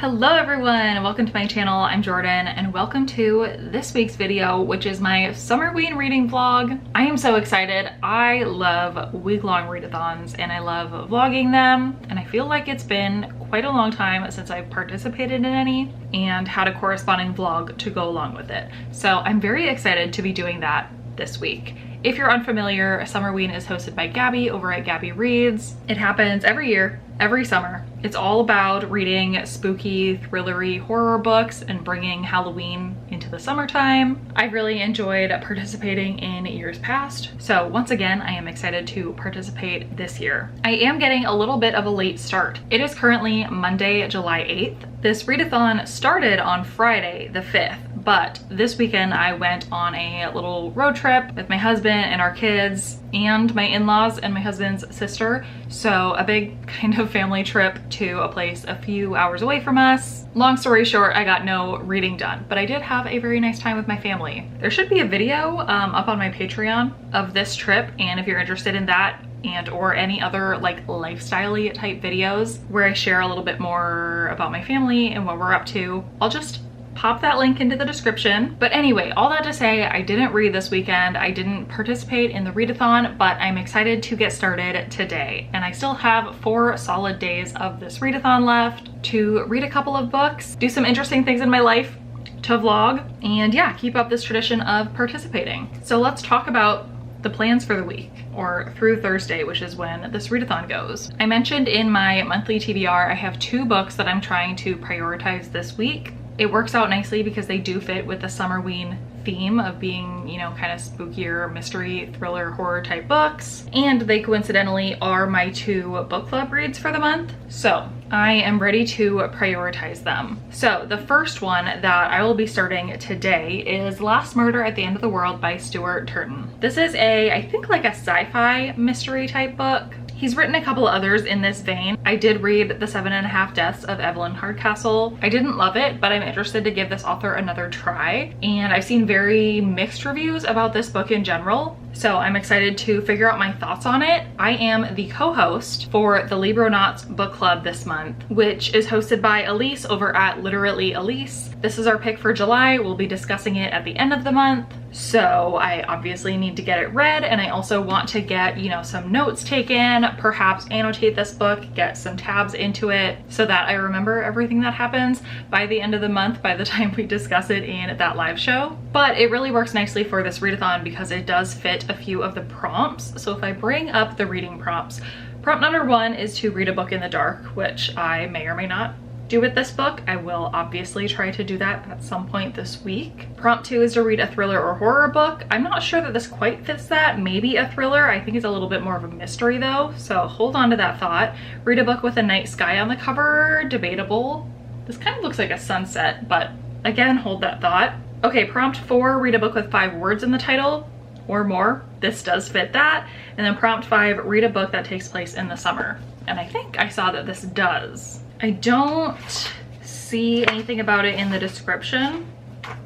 Hello everyone, welcome to my channel. I'm Jordyn and welcome to this week's video, which is my Summerween reading vlog. I am so excited. I love week-long readathons and I love vlogging them, and I feel like it's been quite a long time since I've participated in any and had a corresponding vlog to go along with it. So I'm very excited to be doing that this week. If you're unfamiliar, Summerween is hosted by Gabby over at Gabby Reads. It happens every year, every summer. It's all about reading spooky, thrillery horror books and bringing Halloween into the summertime. I've really enjoyed participating in years past, so once again, I am excited to participate this year. I am getting a little bit of a late start. It is currently Monday, July 8th. This readathon started on Friday, the 5th. But this weekend I went on a little road trip with my husband and our kids and my in-laws and my husband's sister. So a big kind of family trip to a place a few hours away from us. Long story short, I got no reading done, but I did have a very nice time with my family. There should be a video up on my Patreon of this trip, and if you're interested in that and or any other like lifestyle-y type videos where I share a little bit more about my family and what we're up to, I'll just pop that link into the description. But anyway, all that to say, I didn't read this weekend. I didn't participate in the readathon, but I'm excited to get started today. And I still have 4 solid days of this readathon left to read a couple of books, do some interesting things in my life, to vlog, and yeah, keep up this tradition of participating. So let's talk about the plans for the week, or through Thursday, which is when this readathon goes. I mentioned in my monthly TBR, I have 2 books that I'm trying to prioritize this week. It works out nicely because they do fit with the Summerween theme of being, you know, kind of spookier, mystery, thriller, horror type books. And they coincidentally are my 2 book club reads for the month. So I am ready to prioritize them. So the first one that I will be starting today is Last Murder at the End of the World by Stuart Turton. This is I think like a sci-fi mystery type book. He's written a couple others in this vein. I did read The 7.5 Deaths of Evelyn Hardcastle. I didn't love it, but I'm interested to give this author another try. And I've seen very mixed reviews about this book in general, so I'm excited to figure out my thoughts on it. I am the co-host for the Libronauts book club this month, which is hosted by Elise over at Literally Elise. This is our pick for July. We'll be discussing it at the end of the month. So I obviously need to get it read, and I also want to get, you know, some notes taken, perhaps annotate this book, get some tabs into it so that I remember everything that happens by the end of the month by the time we discuss it in that live show. But it really works nicely for this readathon because it does fit a few of the prompts. So if I bring up the reading prompts, prompt number 1 is to read a book in the dark, which I may or may not do with this book. I will obviously try to do that at some point this week. Prompt 2 is to read a thriller or horror book. I'm not sure that this quite fits that. Maybe a thriller. I think it's a little bit more of a mystery though, so hold on to that thought. Read a book with a night sky on the cover. Debatable. This kind of looks like a sunset, but again, hold that thought. Okay, prompt 4, read a book with 5 words in the title or more. This does fit that. And then prompt 5, read a book that takes place in the summer. And I think I saw that this does. I don't see anything about it in the description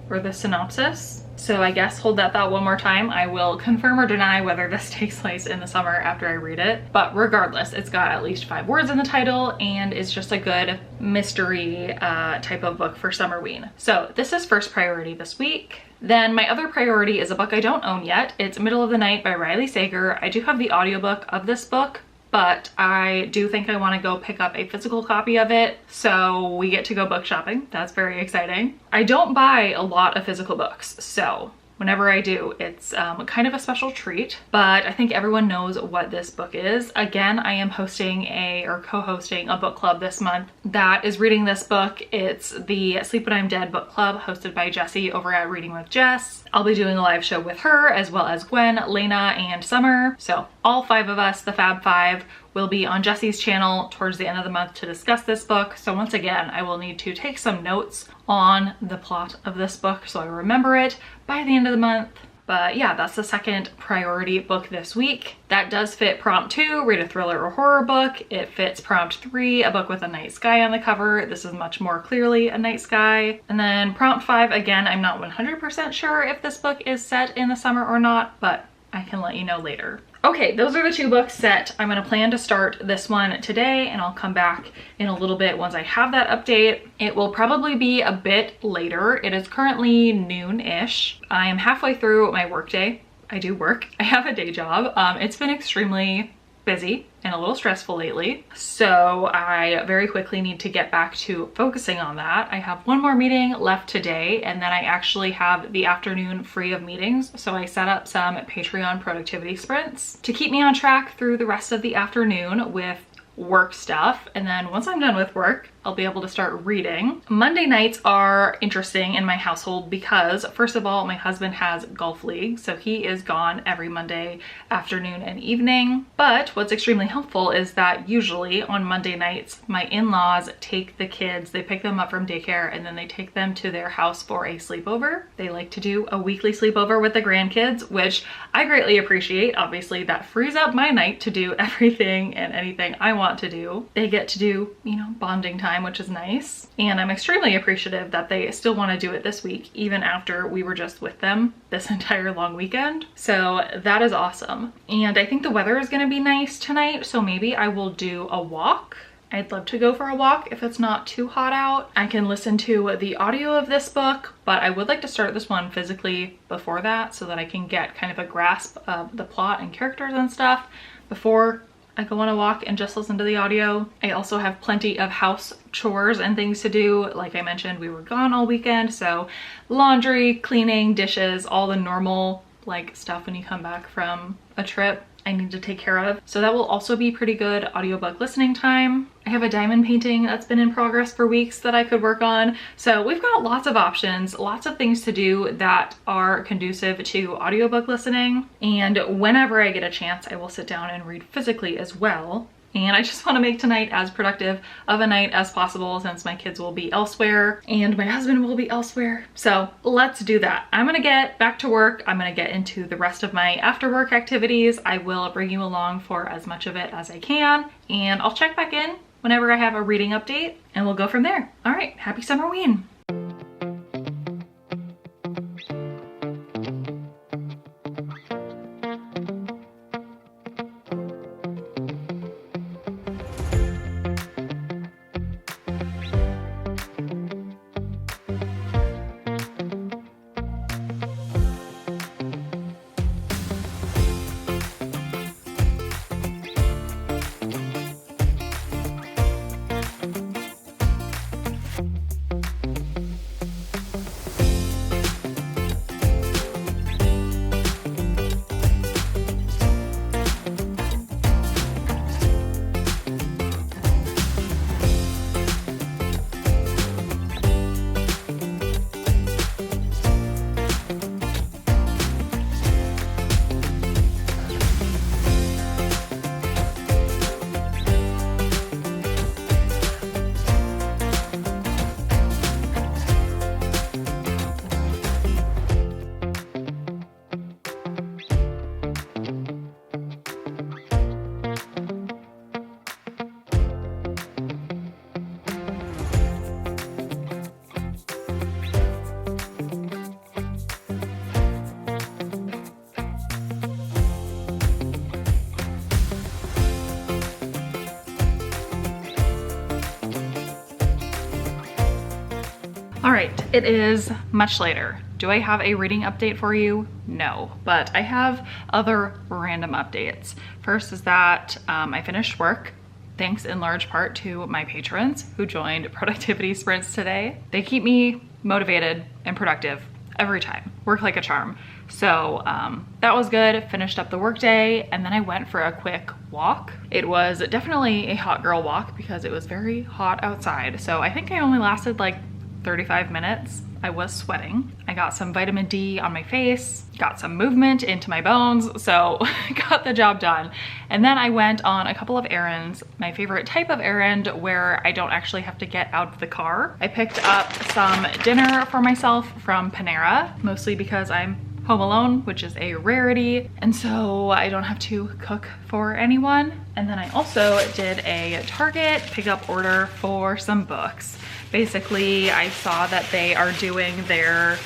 or the synopsis, so I guess hold that thought one more time. I will confirm or deny whether this takes place in the summer after I read it, but regardless, it's got at least 5 words in the title and it's just a good mystery type of book for Summerween. So this is first priority this week. Then my other priority is a book I don't own yet. It's Middle of the Night by Riley Sager. I do have the audiobook of this book, but I do think I want to go pick up a physical copy of it, so we get to go book shopping. That's very exciting. I don't buy a lot of physical books, so whenever I do, it's kind of a special treat, but I think everyone knows what this book is. Again, I am hosting or co-hosting a book club this month that is reading this book. It's the Sleep When I'm Dead book club hosted by Jessie over at Reading with Jess. I'll be doing a live show with her as well as Gwen, Lena, and Summer. So all 5 of us, the Fab 5, will be on Jessie's channel towards the end of the month to discuss this book. So once again, I will need to take some notes on the plot of this book so I remember it by the end of the month. But yeah, that's the second priority book this week. That does fit prompt 2, read a thriller or horror book. It fits prompt 3, a book with a night sky on the cover. This is much more clearly a night sky. And then prompt 5, again, I'm not 100% sure if this book is set in the summer or not, but I can let you know later. Okay, those are the two books set. I'm gonna plan to start this one today, and I'll come back in a little bit once I have that update. It will probably be a bit later. It is currently noon-ish. I am halfway through my workday. I do work. I have a day job. It's been extremely busy and a little stressful lately, so I very quickly need to get back to focusing on that. I have one more meeting left today, and then I actually have the afternoon free of meetings, so I set up some Patreon productivity sprints to keep me on track through the rest of the afternoon with work stuff. And then once I'm done with work, I'll be able to start reading. Monday nights are interesting in my household because, first of all, my husband has golf league, so he is gone every Monday afternoon and evening. But what's extremely helpful is that usually on Monday nights, my in-laws take the kids, they pick them up from daycare, and then they take them to their house for a sleepover. They like to do a weekly sleepover with the grandkids, which I greatly appreciate. Obviously, that frees up my night to do everything and anything I want to do. They get to do, you know, bonding time, which is nice. And I'm extremely appreciative that they still want to do it this week, even after we were just with them this entire long weekend. So that is awesome. And I think the weather is going to be nice tonight, so maybe I will do a walk. I'd love to go for a walk if it's not too hot out. I can listen to the audio of this book, but I would like to start this one physically before that so that I can get kind of a grasp of the plot and characters and stuff before I go on a walk and just listen to the audio. I also have plenty of house chores and things to do. Like I mentioned, we were gone all weekend, so laundry, cleaning, dishes, all the normal like stuff when you come back from a trip I need to take care of. So that will also be pretty good audiobook listening time. I have a diamond painting that's been in progress for weeks that I could work on. So we've got lots of options, lots of things to do that are conducive to audiobook listening. And whenever I get a chance, I will sit down and read physically as well. And I just want to make tonight as productive of a night as possible since my kids will be elsewhere and my husband will be elsewhere. So let's do that. I'm gonna get back to work. I'm gonna get into the rest of my after work activities. I will bring you along for as much of it as I can, and I'll check back in whenever I have a reading update and we'll go from there. All right, happy Summerween. All right, it is much later. Do I have a reading update for you? No, but I have other random updates. First is that I finished work, thanks in large part to my patrons who joined productivity sprints today. They keep me motivated and productive every time. Work like a charm. So that was good. Finished up the workday, and then I went for a quick walk. It was definitely a hot girl walk because it was very hot outside. So I think I only lasted like 35 minutes. I was sweating. I got some vitamin D on my face, got some movement into my bones, so got the job done. And then I went on a couple of errands, my favorite type of errand where I don't actually have to get out of the car. I picked up some dinner for myself from Panera, mostly because I'm home alone, which is a rarity, and so I don't have to cook for anyone. And then I also did a Target pickup order for some books. Basically, I saw that they are doing their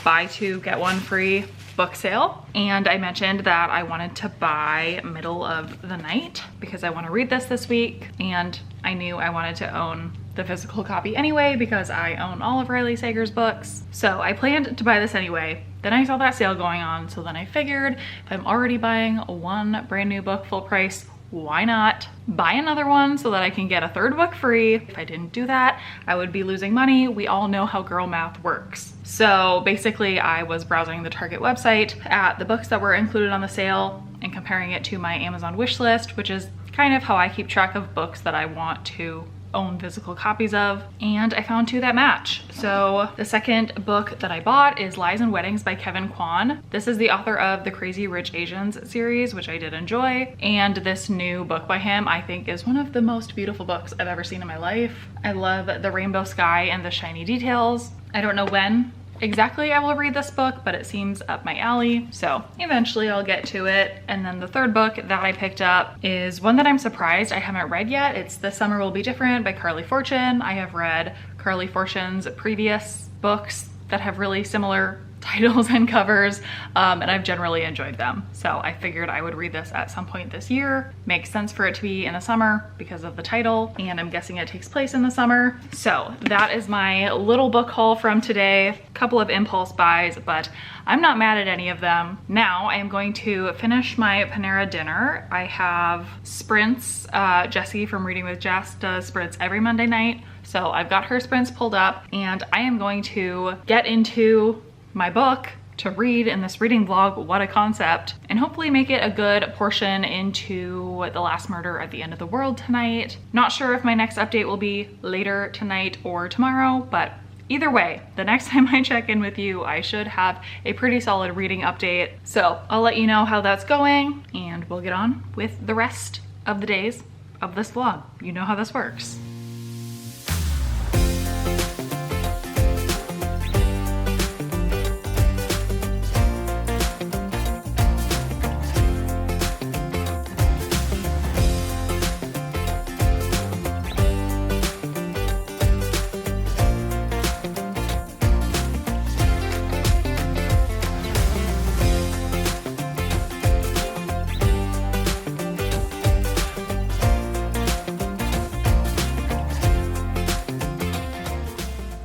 buy two, get one free book sale, and I mentioned that I wanted to buy middle of the night because I want to read this week, and I knew I wanted to own the physical copy anyway because I own all of Riley Sager's books. So I planned to buy this anyway. Then I saw that sale going on, so then I figured if I'm already buying one brand new book full price, why not buy another one so that I can get a third book free? If I didn't do that, I would be losing money. We all know how girl math works. So basically I was browsing the Target website at the books that were included on the sale and comparing it to my Amazon wish list, which is kind of how I keep track of books that I want to own physical copies of, and I found two that match. So the second book that I bought is Lies and Weddings by Kevin Kwan. This is the author of the Crazy Rich Asians series, which I did enjoy, and this new book by him I think is one of the most beautiful books I've ever seen in my life. I love the rainbow sky and the shiny details. I don't know when exactly I will read this book, but it seems up my alley, so eventually I'll get to it. And then the third book that I picked up is one that I'm surprised I haven't read yet. It's The Summer Will Be Different by Carly Fortune. I have read Carly Fortune's previous books that have really similar titles and covers, and I've generally enjoyed them. So I figured I would read this at some point this year. Makes sense for it to be in the summer because of the title, and I'm guessing it takes place in the summer. So that is my little book haul from today. A couple of impulse buys, but I'm not mad at any of them. Now I am going to finish my Panera dinner. I have sprints. Jessie from Reading with Jess does sprints every Monday night. So I've got her sprints pulled up, and I am going to get into my book to read in this reading vlog, What a Concept, and hopefully make it a good portion into The Last Murder at the End of the World tonight. Not sure if my next update will be later tonight or tomorrow, but either way, the next time I check in with you, I should have a pretty solid reading update. So I'll let you know how that's going, and we'll get on with the rest of the days of this vlog. You know how this works.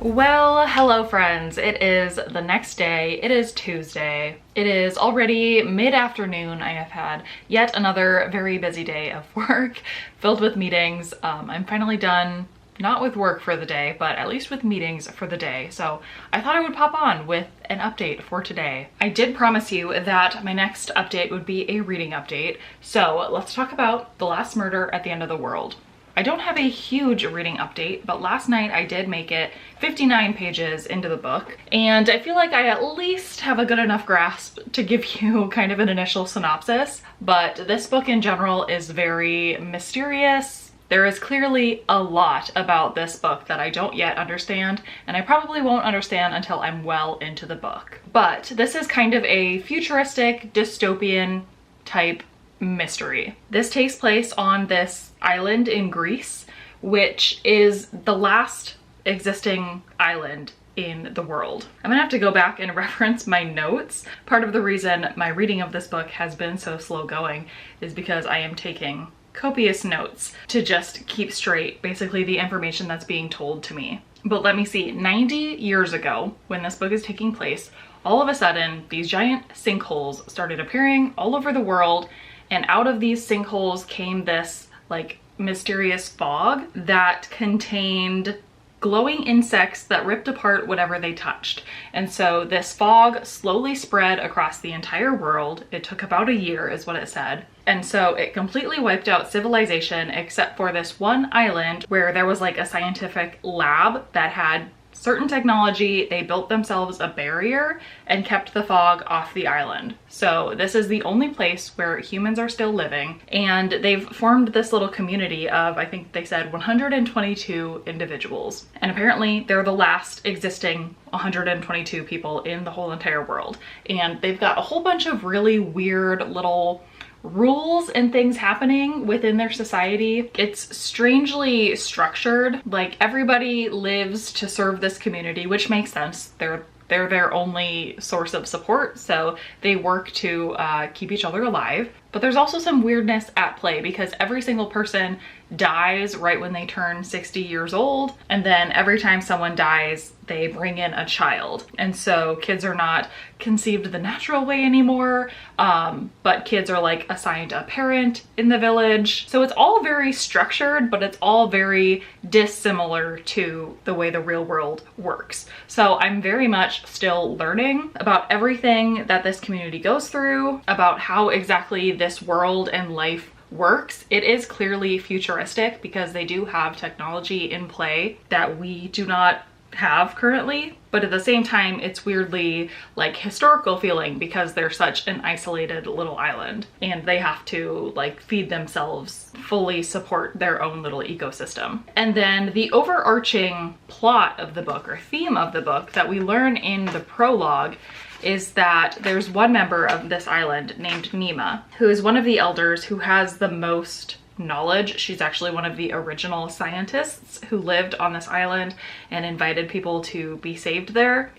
Well, hello friends. It is the next day. It is Tuesday. It is already mid-afternoon. I have had yet another very busy day of work filled with meetings. I'm finally done, not with work for the day, but at least with meetings for the day. So I thought I would pop on with an update for today. I did promise you that my next update would be a reading update. So let's talk about The Last Murder at the End of the World. I don't have a huge reading update, but last night I did make it 59 pages into the book, and I feel like I at least have a good enough grasp to give you kind of an initial synopsis. But this book in general is very mysterious. There is clearly a lot about this book that I don't yet understand, and I probably won't understand until I'm well into the book. But this is kind of a futuristic, dystopian type mystery. This takes place on this island in Greece, which is the last existing island in the world. I'm gonna have to go back and reference my notes. Part of the reason my reading of this book has been so slow going is because I am taking copious notes to just keep straight basically the information that's being told to me. But let me see, 90 years ago when this book is taking place, all of a sudden these giant sinkholes started appearing all over the world, and out of these sinkholes came this like mysterious fog that contained glowing insects that ripped apart whatever they touched. And so this fog slowly spread across the entire world. It took about a year is what it said. And so it completely wiped out civilization except for this one island where there was like a scientific lab that had certain technology. They built themselves a barrier and kept the fog off the island. So this is the only place where humans are still living, and they've formed this little community of, I think they said 122 individuals. And apparently they're the last existing 122 people in the whole entire world. And they've got a whole bunch of really weird little rules and things happening within their society. It's strangely structured. Like everybody lives to serve this community, which makes sense. They're they're their only source of support, so they work to keep each other alive. But there's also some weirdness at play because every single person dies right when they turn 60 years old, and then every time someone dies, they bring in a child. And so kids are not conceived the natural way anymore, but kids are like assigned a parent in the village. So it's all very structured, but it's all very dissimilar to the way the real world works. So I'm very much still learning about everything that this community goes through, about how exactly this world and life works. It is clearly futuristic because they do have technology in play that we do not have currently, but at the same time it's weirdly like historical feeling because they're such an isolated little island and they have to like feed themselves, fully support their own little ecosystem. And then the overarching plot of the book, or theme of the book, that we learn in the prologue is that there's one member of this island named Nima, who is one of the elders who has the most knowledge. She's actually one of the original scientists who lived on this island and invited people to be saved there.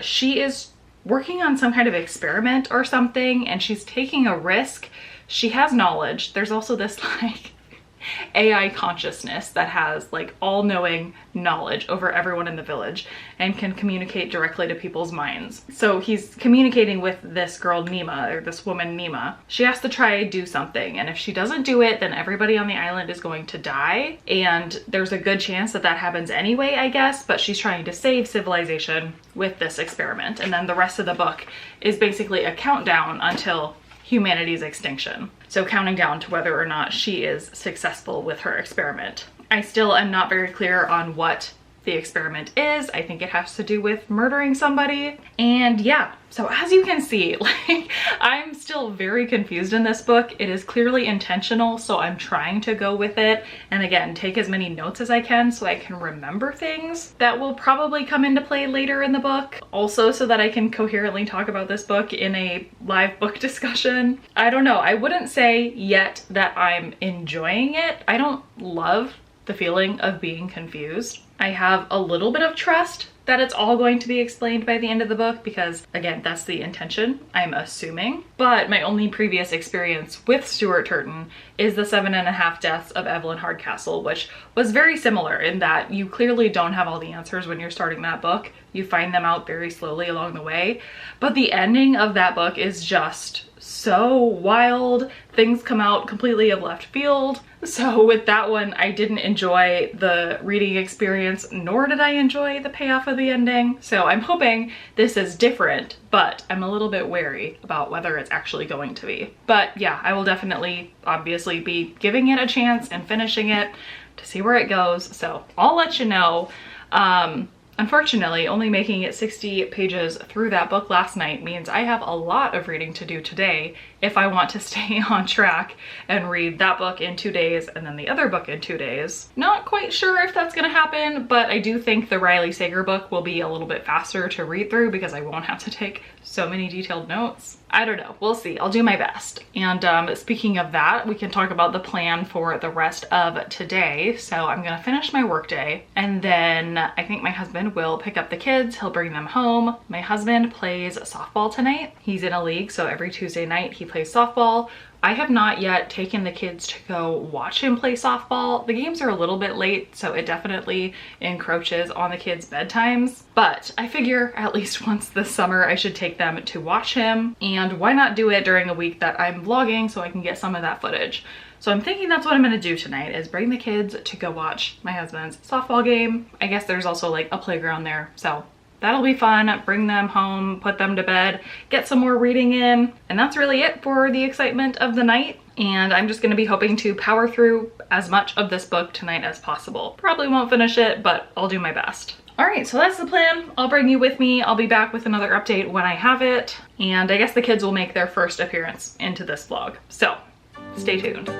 She is working on some kind of experiment or something, and she's taking a risk. She has knowledge. There's also this like AI consciousness that has like all-knowing knowledge over everyone in the village and can communicate directly to people's minds. So he's communicating with this girl Nima, or this woman Nima. She has to try to do something, and if she doesn't do it, then everybody on the island is going to die, and there's a good chance that that happens anyway, I guess, but she's trying to save civilization with this experiment. And then the rest of the book is basically a countdown until humanity's extinction. So counting down to whether or not she is successful with her experiment. I still am not very clear on what the experiment is. I think it has to do with murdering somebody. And yeah, so as you can see, like, I'm still very confused in this book. It is clearly intentional, so I'm trying to go with it. And again, take as many notes as I can so I can remember things that will probably come into play later in the book. Also, so that I can coherently talk about this book in a live book discussion. I don't know, I wouldn't say yet that I'm enjoying it. I don't love the feeling of being confused. I have a little bit of trust that it's all going to be explained by the end of the book because, again, that's the intention, I'm assuming. But my only previous experience with Stuart Turton is the 7.5 Deaths of Evelyn Hardcastle, which was very similar in that you clearly don't have all the answers when you're starting that book. You find them out very slowly along the way. But the ending of that book is just so wild. Things come out completely of left field. So with that one, I didn't enjoy the reading experience, nor did I enjoy the payoff of the ending. So I'm hoping this is different, but I'm a little bit wary about whether it's actually going to be. But yeah, I will definitely obviously be giving it a chance and finishing it to see where it goes. So I'll let you know. Unfortunately, only making it 60 pages through that book last night means I have a lot of reading to do today if I want to stay on track and read that book in 2 days and then the other book in 2 days. Not quite sure if that's gonna happen, but I do think the Riley Sager book will be a little bit faster to read through because I won't have to take so many detailed notes. I don't know, we'll see, I'll do my best. And speaking of that, we can talk about the plan for the rest of today. So I'm gonna finish my workday, and then I think my husband will pick up the kids, he'll bring them home. My husband plays softball tonight. He's in a league, so every Tuesday night he plays softball. I have not yet taken the kids to go watch him play softball. The games are a little bit late, so it definitely encroaches on the kids' bedtimes. But I figure at least once this summer I should take them to watch him. And why not do it during a week that I'm vlogging so I can get some of that footage. So I'm thinking that's what I'm gonna do tonight, is bring the kids to go watch my husband's softball game. I guess there's also like a playground there, so that'll be fun. Bring them home, put them to bed, get some more reading in. And that's really it for the excitement of the night. And I'm just gonna be hoping to power through as much of this book tonight as possible. Probably won't finish it, but I'll do my best. All right, so that's the plan. I'll bring you with me. I'll be back with another update when I have it. And I guess the kids will make their first appearance into this vlog. So stay tuned.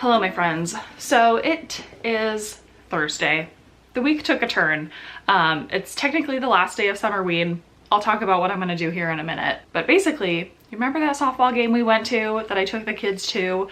Hello, my friends. So it is Thursday. The week took a turn. It's technically the last day of Summerween. I'll talk about what I'm gonna do here in a minute. But basically, you remember that softball game we went to that I took the kids to?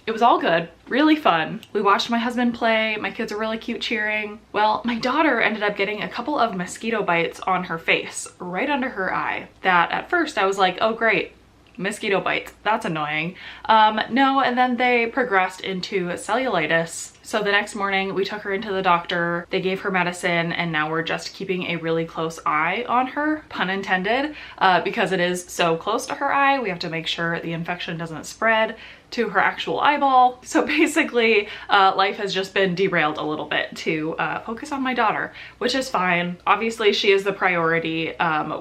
It was all good, really fun. We watched my husband play. My kids are really cute cheering. Well, my daughter ended up getting a couple of mosquito bites on her face, right under her eye. That at first I was like, oh great, mosquito bites, that's annoying. No, and then they progressed into cellulitis. So the next morning we took her into the doctor, they gave her medicine, and now we're just keeping a really close eye on her, pun intended, because it is so close to her eye. We have to make sure the infection doesn't spread to her actual eyeball. So basically, life has just been derailed a little bit to focus on my daughter, which is fine. Obviously, she is the priority.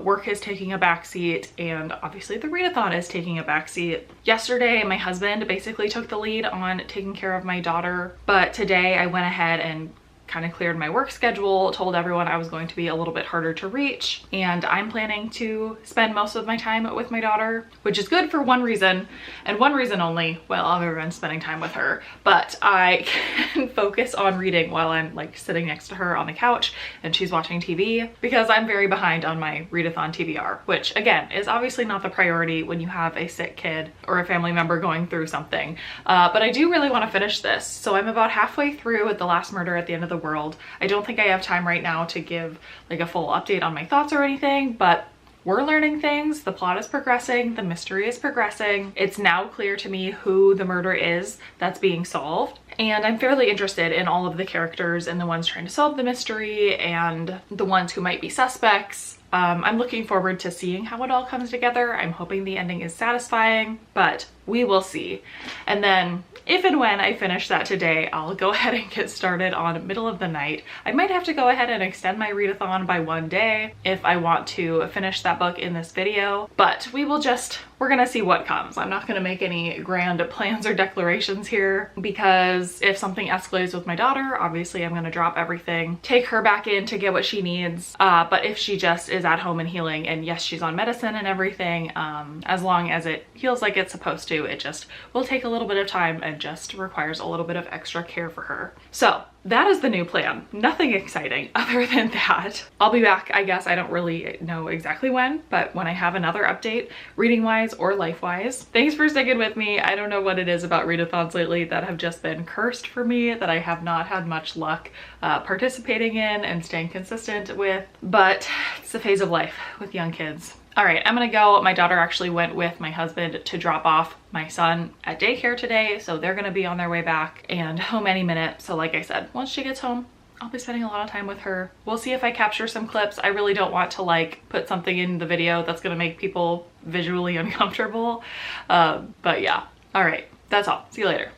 Work is taking a backseat, and obviously the readathon is taking a backseat. Yesterday, my husband basically took the lead on taking care of my daughter, but today I went ahead and kind of cleared my work schedule, told everyone I was going to be a little bit harder to reach, and I'm planning to spend most of my time with my daughter, which is good for one reason, and one reason only, well, other than spending time with her, but I can focus on reading while I'm like sitting next to her on the couch and she's watching TV, because I'm very behind on my readathon TBR, which again is obviously not the priority when you have a sick kid or a family member going through something, but I do really want to finish this. So I'm about halfway through with The Last Murder at the End of the World. I don't think I have time right now to give like a full update on my thoughts or anything, but we're learning things. The plot is progressing, the mystery is progressing. It's now clear to me who the murder is that's being solved, and I'm fairly interested in all of the characters and the ones trying to solve the mystery and the ones who might be suspects. I'm looking forward to seeing how it all comes together. I'm hoping the ending is satisfying, but we will see. And then if and when I finish that today, I'll go ahead and get started on middle of the night. I might have to go ahead and extend my readathon by one day if I want to finish that book in this video, but we're gonna see what comes. I'm not gonna make any grand plans or declarations here, because if something escalates with my daughter, obviously I'm gonna drop everything, take her back in to get what she needs. But if she just is at home and healing, and yes, she's on medicine and everything, as long as it heals like it's supposed to, it just will take a little bit of time and just requires a little bit of extra care for her. So that is the new plan. Nothing exciting other than that. I'll be back, I guess. I don't really know exactly when, but when I have another update, reading wise or life wise. Thanks for sticking with me. I don't know what it is about readathons lately that have just been cursed for me, that I have not had much luck participating in and staying consistent with, but it's the phase of life with young kids. All right, I'm gonna go. My daughter actually went with my husband to drop off my son at daycare today, so they're gonna be on their way back and home any minute. So like I said, once she gets home, I'll be spending a lot of time with her. We'll see if I capture some clips. I really don't want to like put something in the video that's gonna make people visually uncomfortable. But yeah, all right, that's all. See you later.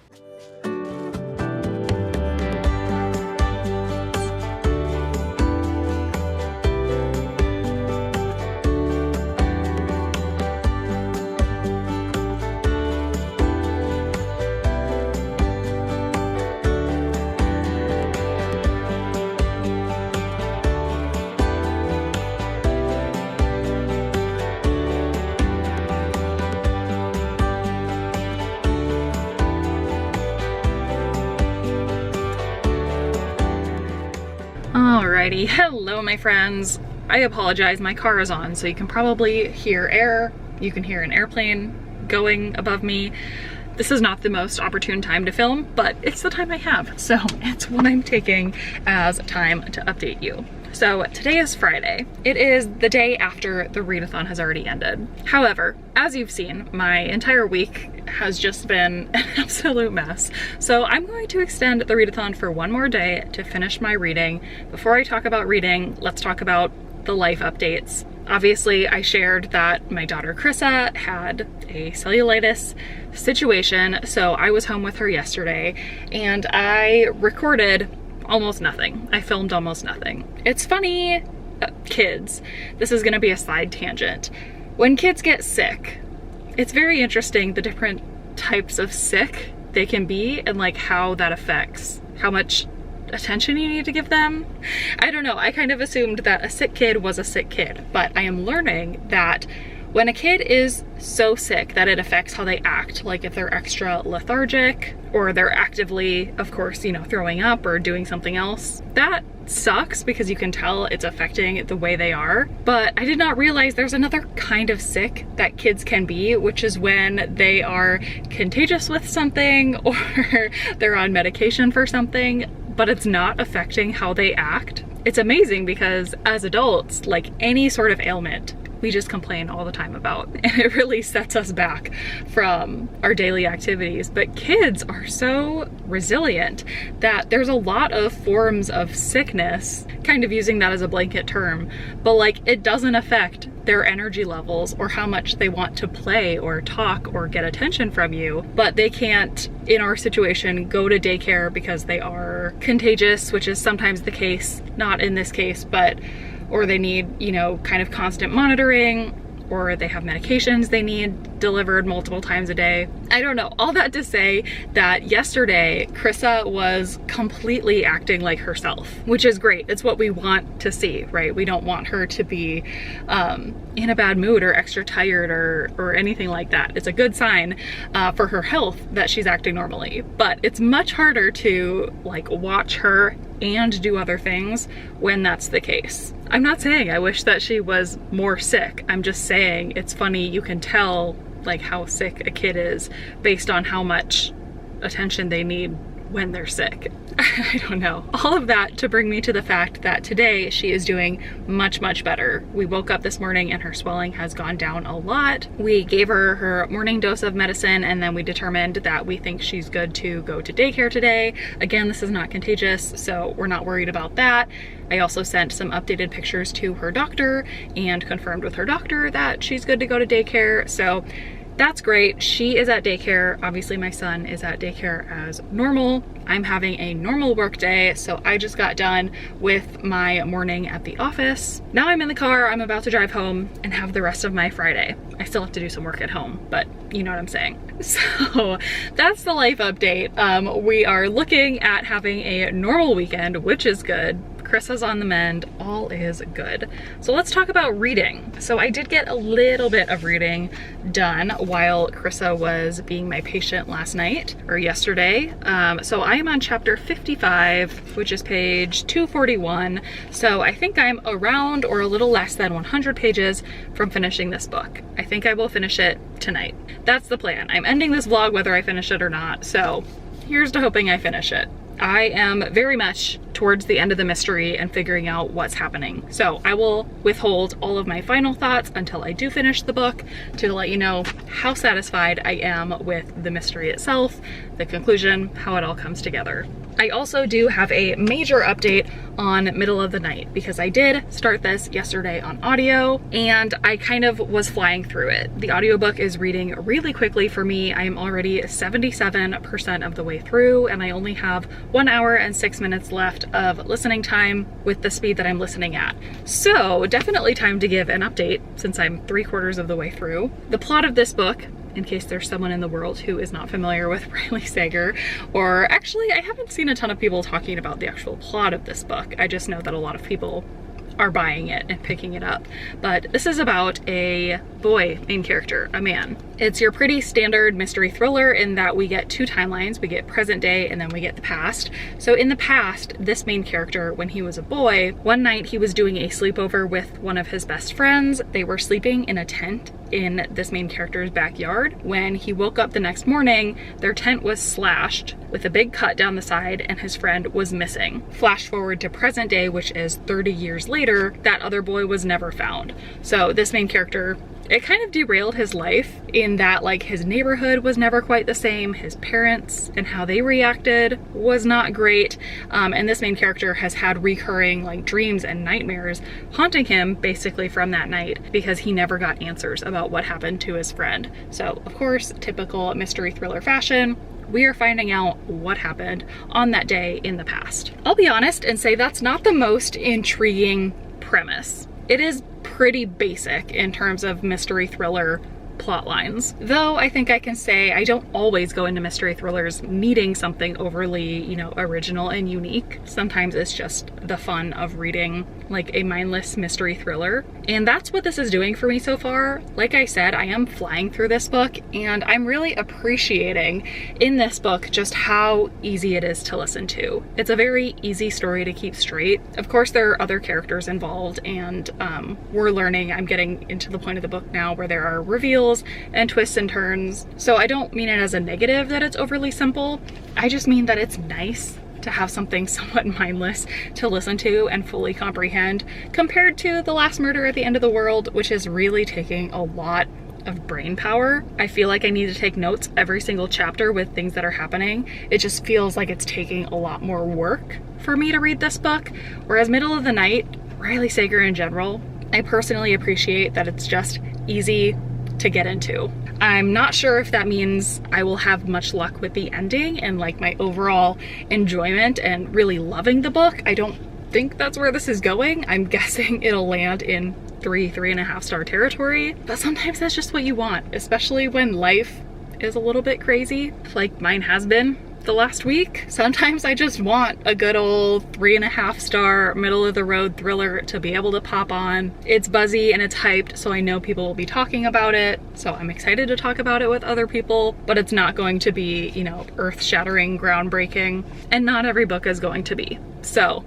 Alrighty, hello my friends. I apologize, my car is on, so you can probably hear air. You can hear an airplane going above me. This is not the most opportune time to film, but it's the time I have, so it's what I'm taking as time to update you. So today is Friday. It is the day after the readathon has already ended. However, as you've seen, my entire week has just been an absolute mess. So I'm going to extend the readathon for one more day to finish my reading. Before I talk about reading, let's talk about the life updates. Obviously, I shared that my daughter Krissa had a cellulitis situation, so I was home with her yesterday and I recorded almost nothing. I filmed almost nothing. It's funny, kids, this is gonna be a side tangent. When kids get sick, it's very interesting the different types of sick they can be and like how that affects how much attention you need to give them. I don't know, I kind of assumed that a sick kid was a sick kid, but I am learning that When a kid is so sick that it affects how they act, like if they're extra lethargic or they're actively, of course, you know, throwing up or doing something else, that sucks because you can tell it's affecting the way they are. But I did not realize there's another kind of sick that kids can be, which is when they are contagious with something or they're on medication for something, but it's not affecting how they act. It's amazing because as adults, like any sort of ailment, we just complain all the time about, and it really sets us back from our daily activities. But kids are so resilient that there's a lot of forms of sickness, kind of using that as a blanket term, but like it doesn't affect their energy levels or how much they want to play or talk or get attention from you. But they can't, in our situation, go to daycare because they are contagious, which is sometimes the case, not in this case, but or they need, you know, kind of constant monitoring, or they have medications they need delivered multiple times a day. I don't know. All that to say that yesterday, Krissa was completely acting like herself, which is great. It's what we want to see, right? We don't want her to be in a bad mood or extra tired or anything like that. It's a good sign for her health that she's acting normally, but it's much harder to like watch her and do other things when that's the case. I'm not saying I wish that she was more sick. I'm just saying it's funny, you can tell like how sick a kid is based on how much attention they need when they're sick. I don't know. All of that to bring me to the fact that today she is doing much, much better. We woke up this morning and her swelling has gone down a lot. We gave her her morning dose of medicine and then we determined that we think she's good to go to daycare today. Again, this is not contagious, so we're not worried about that. I also sent some updated pictures to her doctor and confirmed with her doctor that she's good to go to daycare. So that's great. She is at daycare. Obviously my son is at daycare as normal. I'm having a normal work day, so I just got done with my morning at the office. Now I'm in the car. I'm about to drive home and have the rest of my Friday. I still have to do some work at home, but you know what I'm saying. So that's the life update. We are looking at having a normal weekend, which is good. Krissa's on the mend, all is good. So let's talk about reading. So I did get a little bit of reading done while Krissa was being my patient last night or yesterday. So I am on chapter 55, which is page 241. So I think I'm around or a little less than 100 pages from finishing this book. I think I will finish it tonight. That's the plan. I'm ending this vlog whether I finish it or not. So here's to hoping I finish it. I am very much towards the end of the mystery and figuring out what's happening. So I will withhold all of my final thoughts until I do finish the book to let you know how satisfied I am with the mystery itself, the conclusion, how it all comes together. I also do have a major update on Middle of the Night because I did start this yesterday on audio and I kind of was flying through it. The audiobook is reading really quickly for me. I am already 77% of the way through and I only have 1 hour and 6 minutes left of listening time with the speed that I'm listening at. So definitely time to give an update since I'm 3/4 of the way through. The plot of this book, in case there's someone in the world who is not familiar with Riley Sager, or actually I haven't seen a ton of people talking about the actual plot of this book. I just know that a lot of people are buying it and picking it up. But this is about a boy main character, a man. It's your pretty standard mystery thriller in that we get 2 timelines. We get present day and then we get the past. So in the past, this main character, when he was a boy, one night he was doing a sleepover with one of his best friends. They were sleeping in a tent in this main character's backyard. When he woke up the next morning, their tent was slashed with a big cut down the side and his friend was missing. Flash forward to present day, which is 30 years later, that other boy was never found. So this main character, it kind of derailed his life in that like his neighborhood was never quite the same. His parents and how they reacted was not great. And this main character has had recurring like dreams and nightmares haunting him basically from that night because he never got answers about what happened to his friend. So of course, typical mystery thriller fashion, we are finding out what happened on that day in the past. I'll be honest and say that's not the most intriguing premise. It is pretty basic in terms of mystery thriller plot lines. Though I think I can say I don't always go into mystery thrillers needing something overly, you know, original and unique. Sometimes it's just the fun of reading like a mindless mystery thriller. And that's what this is doing for me so far. Like I said, I am flying through this book, and I'm really appreciating in this book just how easy it is to listen to. It's a very easy story to keep straight. Of course, there are other characters involved, and we're learning. I'm getting into the point of the book now where there are reveals and twists and turns. So I don't mean it as a negative that it's overly simple. I just mean that it's nice to have something somewhat mindless to listen to and fully comprehend, compared to The Last Murder at the End of the World, which is really taking a lot of brain power. I feel like I need to take notes every single chapter with things that are happening. It just feels like it's taking a lot more work for me to read this book. Whereas Middle of the Night, Riley Sager in general, I personally appreciate that it's just easy to get into. I'm not sure if that means I will have much luck with the ending and like my overall enjoyment and really loving the book. I don't think that's where this is going. I'm guessing it'll land in 3.5 star territory, but sometimes that's just what you want, especially when life is a little bit crazy, like mine has been the last week. Sometimes I just want a good old 3.5 star middle of the road thriller to be able to pop on. It's buzzy and it's hyped, so I know people will be talking about it, so I'm excited to talk about it with other people, but it's not going to be, you know, earth-shattering, groundbreaking, and not every book is going to be. So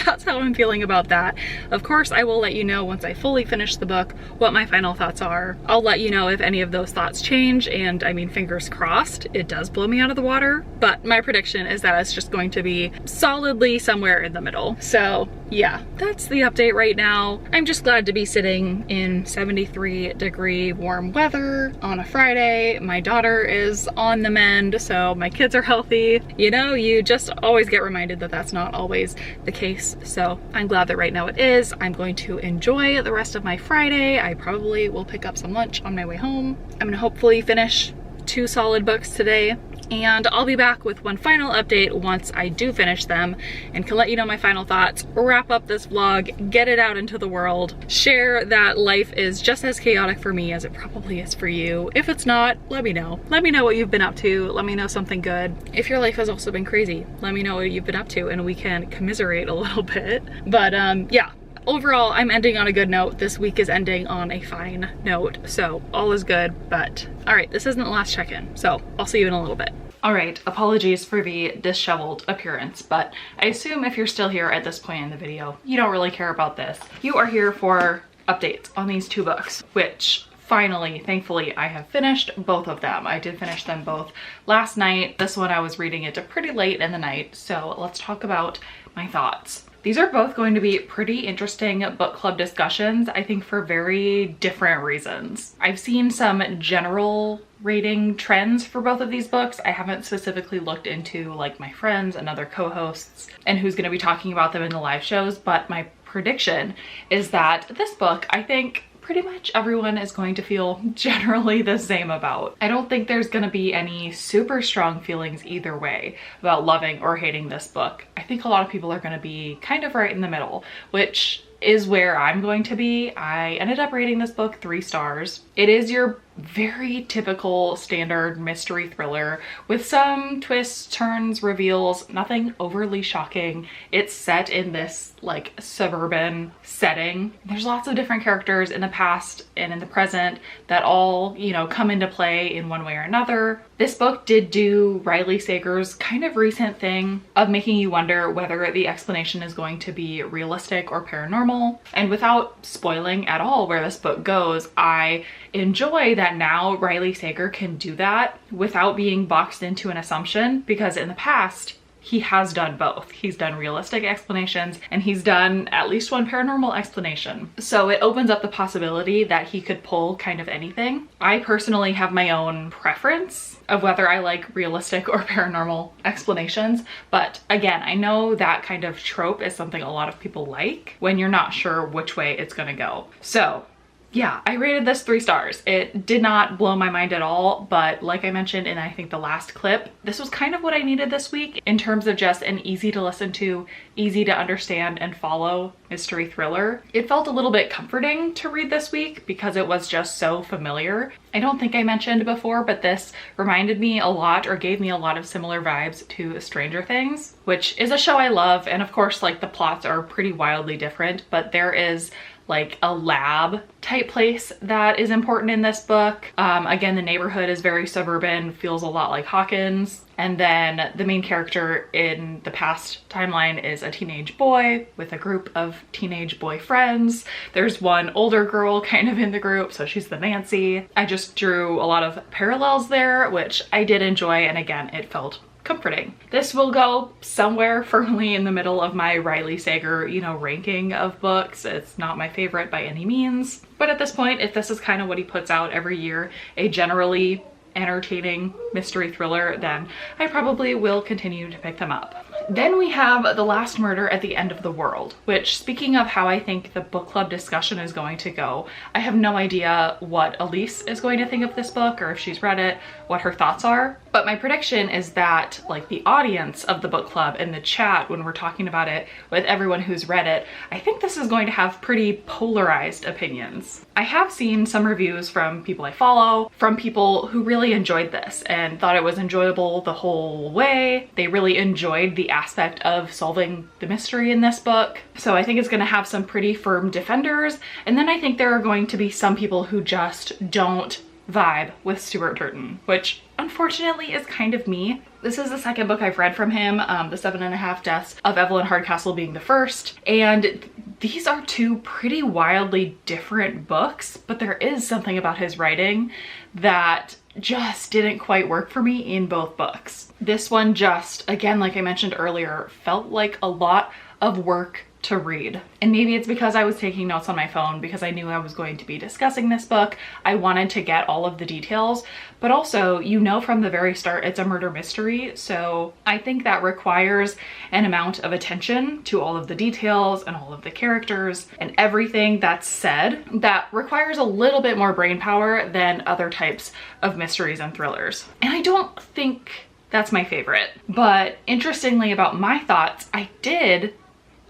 that's how I'm feeling about that. Of course, I will let you know once I fully finish the book what my final thoughts are. I'll let you know if any of those thoughts change, and I mean, fingers crossed, it does blow me out of the water, but my prediction is that it's just going to be solidly somewhere in the middle. So yeah, that's the update right now. I'm just glad to be sitting in 73-degree warm weather on a Friday. My daughter is on the mend, so my kids are healthy. You know, you just always get reminded that that's not always the case. So I'm glad that right now it is. I'm going to enjoy the rest of my Friday. I probably will pick up some lunch on my way home. I'm gonna hopefully finish 2 solid books today, and I'll be back with one final update once I do finish them and can let you know my final thoughts, wrap up this vlog, get it out into the world, share that life is just as chaotic for me as it probably is for you. If it's not, let me know. Let me know what you've been up to. Let me know something good. If your life has also been crazy, let me know what you've been up to and we can commiserate a little bit. But yeah. Overall, I'm ending on a good note. This week is ending on a fine note, so all is good. But all right, this isn't the last check-in, so I'll see you in a little bit. All right, apologies for the disheveled appearance, but I assume if you're still here at this point in the video, you don't really care about this. You are here for updates on these 2 books, which finally, thankfully, I have finished both of them. I did finish them both last night. This one I was reading it pretty late in the night, so let's talk about my thoughts. These are both going to be pretty interesting book club discussions, I think, for very different reasons. I've seen some general rating trends for both of these books. I haven't specifically looked into like my friends and other co-hosts and who's going to be talking about them in the live shows, but my prediction is that this book, I think, pretty much everyone is going to feel generally the same about. I don't think there's gonna be any super strong feelings either way about loving or hating this book. I think a lot of people are gonna be kind of right in the middle, which is where I'm going to be. I ended up rating this book 3 stars. It is your very typical standard mystery thriller with some twists, turns, reveals, nothing overly shocking. It's set in this like suburban setting. There's lots of different characters in the past and in the present that all, you know, come into play in one way or another. This book did do Riley Sager's kind of recent thing of making you wonder whether the explanation is going to be realistic or paranormal. And without spoiling at all where this book goes, I enjoy that now Riley Sager can do that without being boxed into an assumption, because in the past he has done both. He's done realistic explanations and he's done at least one paranormal explanation. So it opens up the possibility that he could pull kind of anything. I personally have my own preference of whether I like realistic or paranormal explanations, but again, I know that kind of trope is something a lot of people like when you're not sure which way it's gonna go. So yeah, I rated this 3 stars. It did not blow my mind at all, but like I mentioned in I think the last clip, this was kind of what I needed this week in terms of just an easy to listen to, easy to understand and follow mystery thriller. It felt a little bit comforting to read this week because it was just so familiar. I don't think I mentioned before, but this reminded me a lot, or gave me a lot of similar vibes to Stranger Things, which is a show I love. And of course, like the plots are pretty wildly different, but there is like a lab type place that is important in this book. Again, the neighborhood is very suburban, feels a lot like Hawkins. And then the main character in the past timeline is a teenage boy with a group of teenage boy friends. There's one older girl kind of in the group, so she's the Nancy. I just drew a lot of parallels there, which I did enjoy, and again, it felt comforting. This will go somewhere firmly in the middle of my Riley Sager, you know, ranking of books. It's not my favorite by any means, but at this point, if this is kind of what he puts out every year, a generally entertaining mystery thriller, then I probably will continue to pick them up. Then we have The Last Murder at the End of the World, which, speaking of how I think the book club discussion is going to go, I have no idea what Elise is going to think of this book, or if she's read it, what her thoughts are. But my prediction is that like the audience of the book club in the chat, when we're talking about it with everyone who's read it, I think this is going to have pretty polarized opinions. I have seen some reviews from people I follow, from people who really enjoyed this and thought it was enjoyable the whole way. They really enjoyed the aspect of solving the mystery in this book. So I think it's going to have some pretty firm defenders. And then I think there are going to be some people who just don't vibe with Stuart Turton, which unfortunately is kind of me. This is the second book I've read from him, The 7.5 Deaths of Evelyn Hardcastle being the first. And these are two pretty wildly different books, but there is something about his writing that just didn't quite work for me in both books. This one just, again, like I mentioned earlier, felt like a lot of work to read. And maybe it's because I was taking notes on my phone because I knew I was going to be discussing this book. I wanted to get all of the details, but also, you know, from the very start, it's a murder mystery. So I think that requires an amount of attention to all of the details and all of the characters and everything that's said that requires a little bit more brain power than other types of mysteries and thrillers. And I don't think that's my favorite. But interestingly about my thoughts, I did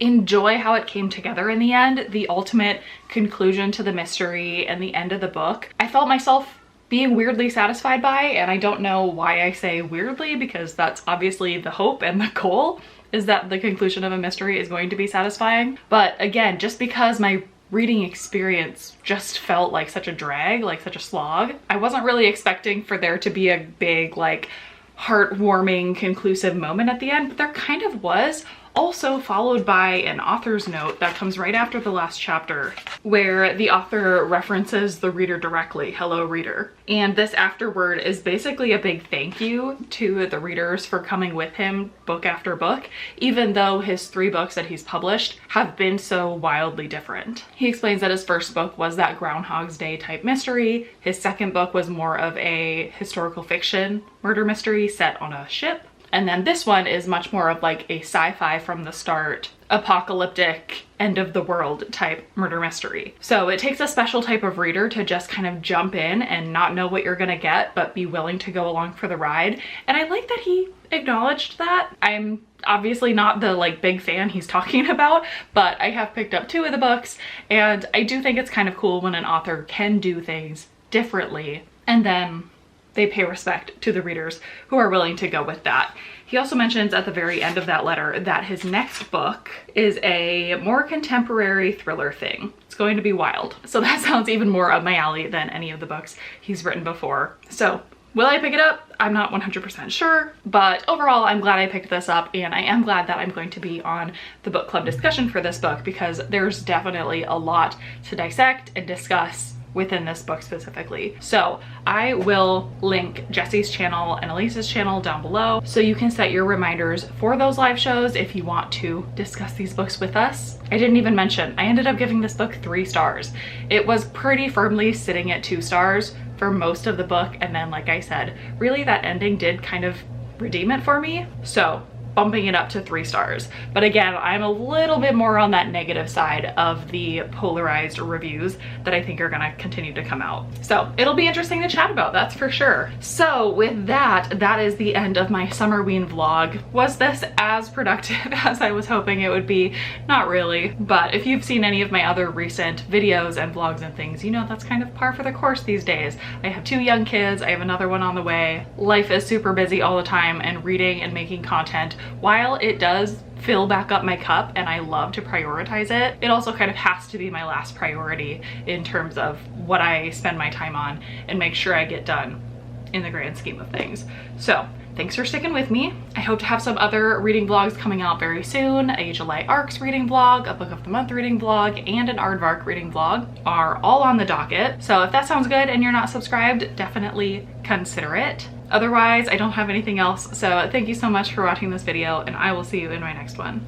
enjoy how it came together in the end, the ultimate conclusion to the mystery and the end of the book. I felt myself being weirdly satisfied by, and I don't know why I say weirdly, because that's obviously the hope and the goal, is that the conclusion of a mystery is going to be satisfying. But again, just because my reading experience just felt like such a drag, like such a slog, I wasn't really expecting for there to be a big, like, heartwarming conclusive moment at the end, but there kind of was. Also followed by an author's note that comes right after the last chapter, where the author references the reader directly, "Hello, reader." And this afterword is basically a big thank you to the readers for coming with him book after book, even though his 3 books that he's published have been so wildly different. He explains that his first book was that Groundhog's Day type mystery. His second book was more of a historical fiction murder mystery set on a ship. And then this one is much more of like a sci-fi from the start, apocalyptic, end of the world type murder mystery. So it takes a special type of reader to just kind of jump in and not know what you're gonna get, but be willing to go along for the ride. And I like that he acknowledged that. I'm obviously not the like big fan he's talking about, but I have picked up 2 of the books, and I do think it's kind of cool when an author can do things differently and then they pay respect to the readers who are willing to go with that. He also mentions at the very end of that letter that his next book is a more contemporary thriller thing. It's going to be wild. So that sounds even more up my alley than any of the books he's written before. So will I pick it up? I'm not 100% sure, but overall I'm glad I picked this up, and I am glad that I'm going to be on the book club discussion for this book because there's definitely a lot to dissect and discuss within this book specifically. So I will link Jesse's channel and Elise's channel down below so you can set your reminders for those live shows if you want to discuss these books with us. I didn't even mention, I ended up giving this book 3 stars. It was pretty firmly sitting at 2 stars for most of the book, and then like I said, really that ending did kind of redeem it for me. So bumping it up to 3 stars. But again, I'm a little bit more on that negative side of the polarized reviews that I think are gonna continue to come out. So it'll be interesting to chat about, that's for sure. So with that, that is the end of my Summerween vlog. Was this as productive as I was hoping it would be? Not really, but if you've seen any of my other recent videos and vlogs and things, you know that's kind of par for the course these days. I have 2 young kids, I have another one on the way. Life is super busy all the time, and reading and making content, while it does fill back up my cup and I love to prioritize it, it also kind of has to be my last priority in terms of what I spend my time on and make sure I get done in the grand scheme of things. So thanks for sticking with me. I hope to have some other reading vlogs coming out very soon. A July ARCs reading vlog, a book of the month reading vlog, and an aardvark reading vlog are all on the docket. So if that sounds good and you're not subscribed, definitely consider it. Otherwise, I don't have anything else. So thank you so much for watching this video, and I will see you in my next one.